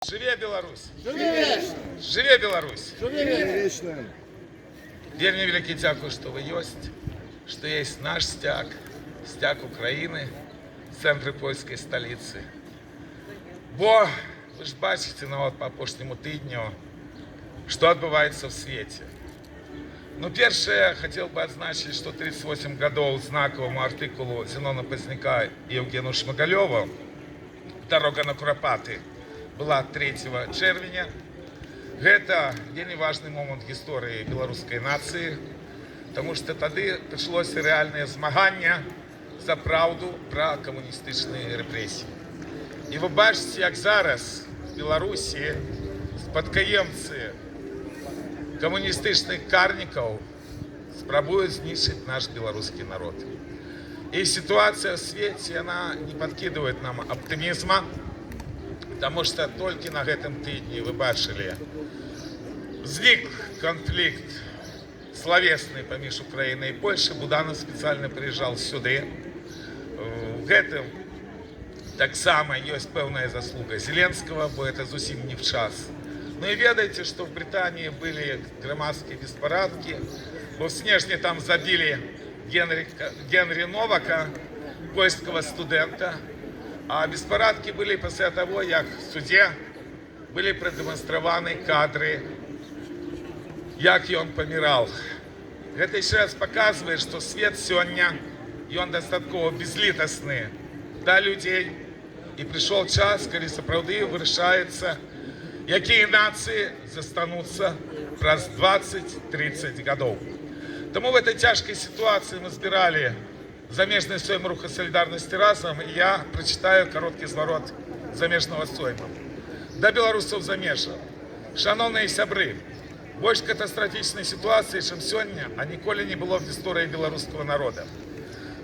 Живе Беларусь! Живе! Живе Беларусь! Живе! Вельми велике дякую, що ви єсть, що є наш стяг, стяг України, центр польської столиці. Бо ви ж бачите, от по апошньому тижню, що відбувається в світі. Ну, перше, я хотів би відзначити, що 38 років знаковому артикулу Зенона Позняка і Євгена Шмигалєва «Дорога на Куропаты» была 3 червня. Это вельми важный момент в истории белорусской нации, потому что тогда пришлось реальное змагання за правду про комуністичні репресії. І ви бачите, як зараз в Білорусі спадкоємці комуністичних карників спробують знищити наш білоруський народ. И ситуация в свете, она не подкидывает нам оптимизма, потому что только на этом тыдні вы бачили, возник конфликт словесный поміж Украиной и Польшей. Буданов специально приезжал сюда. В этом так само есть певная заслуга Зеленского, бо это зовсім не в час. Ну и ведайте, что в Британии были громадские беспорядки, бо в снежні там забили Генрі Новака, польського студента, а беспорядки были после того, як в суде были продемонстрированы кадры, як он помирал. Это еще раз показывает, что свет сегодня, и он достаточно безлитосный до людей, и пришел час, коли сапраўды вырашаецца, якія нации застанутся праз 20-30 годов. Тому в этой тяжкой ситуации мы збирали замежный сойм Руха Солидарности разом, и я прочитаю короткий зворот замежного сойма. До белорусов замежа. Шановные сябры, больш катастрофічнай ситуации, чем сегодня, а ніколи не было в истории белорусского народа.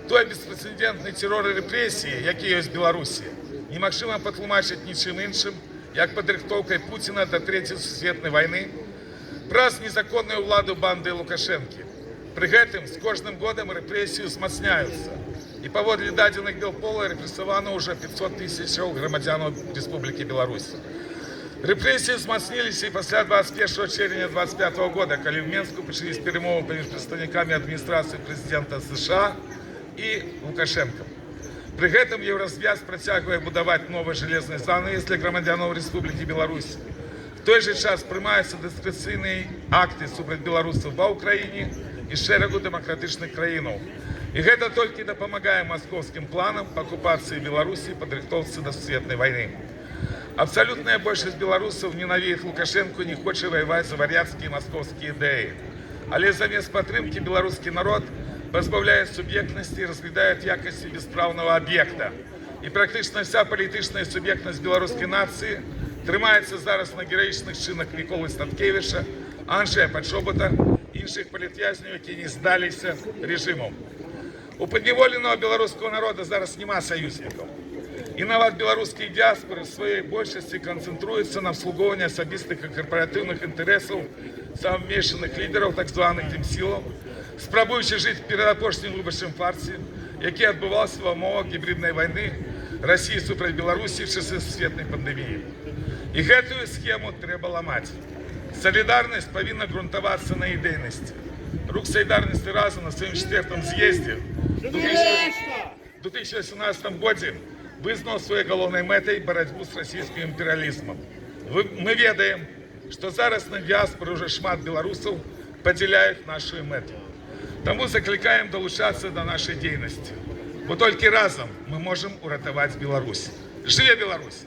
Той беспрецедентный террор и репрессии, які есть в Беларуси, немагчыма патлумачыць нічым іншым, як падрыхтоўкай Путина до Третьей сусветнай войны, праз незаконную ўладу банды Лукашенки. При гэтым з кожным годам рэпрэсіі ўзмацняюцца. І паводле дадзеных Белпола рэпрэсавана ўжо 500 000 грамадзянаў Республікі Беларусь. Рэпрэсіі ўзмацніліся і пасля 21 червня 2025 года, калі в Менску пачались перамовы паміж прадстаўнікамі адміністрацыі прэзідэнта США і Лукашенко. При гэтым Еўразвяз працягвае будаваць новы жалезны занавес для грамадзянаў Республікі Беларусь. В той же час прымаюцца дыскрэцыйныя акты супраць беларусаў ва ўкраіне і шэрагу дэмакратычных краінаў. І гэта толькі дапамагае маскоўскім планам па акупацыі Беларусі і падрыхтоўцы да сусветнай вайны. Абсалютная большасць беларусаў ненавідзіць Лукашенко і не хоча ваяваць за вар'яцкія маскоўскія ідэі. Але замест падтрымкі беларускі народ пазбаўляе суб'ектнасці і разглядае якасці беспраўнага аб'екта. І практычна вся палітычная суб'ектнасць беларускай нацыі трымаецца зараз на гераічных чынах Міколы Статкевіча, Анджея Падшобата, іншых палітвязняў, які не здаліся рэжымам. У падняволенага беларускага народа зараз няма саюзнікаў. І нават беларускія дыяспоры в сваёй большасці канцэнтруюцца на абслугоўванні асабістых і карпаратыўных інтарэсаў самамешчаных лідараў так званых дымсілаў, спрабуючы жыць перадапошнім выбарчым фарсе, які адбываўся ва ўмовах гібриднай вайны Расіі супраць Беларусі в часы сусветнай пандэміі. І гэтую схему трэба ламаць. Солидарность повинна грунтоваться на идейности. Рух солидарности разом на своем 4-м съезде в 2018 году вызнал своей головной метой борьбу с российским империализмом. Мы ведаем, что зараз на диаспоре уже шмат белорусов поделяют нашу мету. Тому закликаем долучаться до нашей деятельности. Бо только разом мы можем уратовать Беларусь. Живе Беларусь!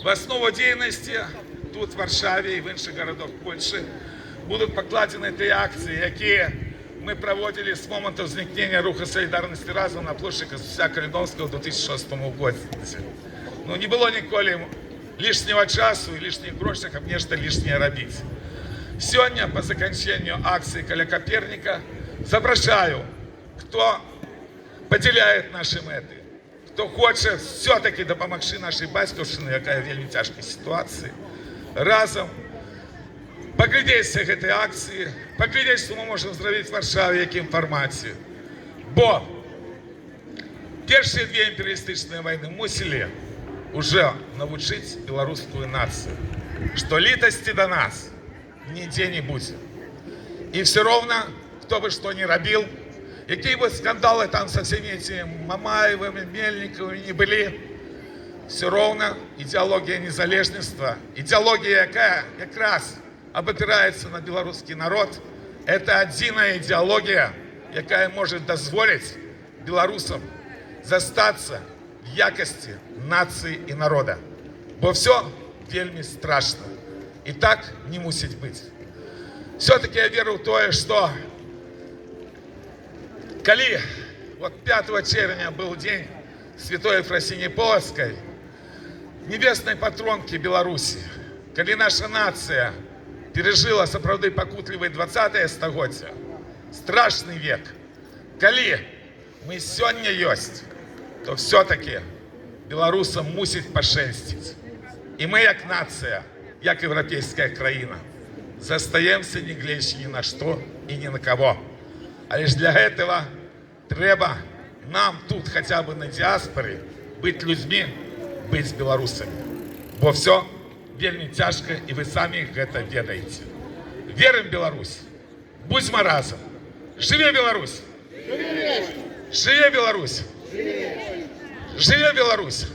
В основу деятельности тут, в Варшаве и в інших городах Польши будут покладены те акции, які мы проводили с момента возникновения Руха Солидарности разом на площади Косуся Калиновского в 2006 году. Но не было ніколи лишнего часу и лишних грошей, как нечто лишнее робить. Сегодня, по заканчиванию акции Коля Коперника, запрошаю, кто поделяет наши меты, кто хочет все-таки допомогти нашей батьківщині, яка в вельми тяжкій ситуації, разом поглядеться гэтай акції, поглядець, що ми можемо зробити в Варшаві, в яким форматі. Бо перші дві імперіалістичні війни мусили уже навучить белорусскую нацию, что литости до нас нигде не будет. И все равно, кто бы что ни робил, какие бы скандалы там со всеми этими Мамаевыми, Мельниковыми не были, все равно идеология незалежництва, идеология, якая как раз обопирається на белорусский народ, это одна идеология, якая может дозволить белорусам застаться в якости нации и народа. Бо все вельми страшно. И так не мусить быть. Все-таки я верю в то, что коли вот 5 червня был день Святой Ефросинии Полоцкой, небесной патронки Беларуси, коли наша нация пережила сапраўды пакутлівае 20-е стагоддзе, страшный век, коли мы сегодня есть, то все-таки белорусам мусить пошэнсціць. И мы, как нация, как европейская краина, застаемся не глядячи ни на что и ни на кого. А лишь для этого треба нам тут хотя бы на диаспоре быть людьми, быть белорусами. Бо все вельми тяжко, и вы сами это ведаете. Верим в Беларусь, будьмо разом. Живе Беларусь! Живе Беларусь! Живе Беларусь!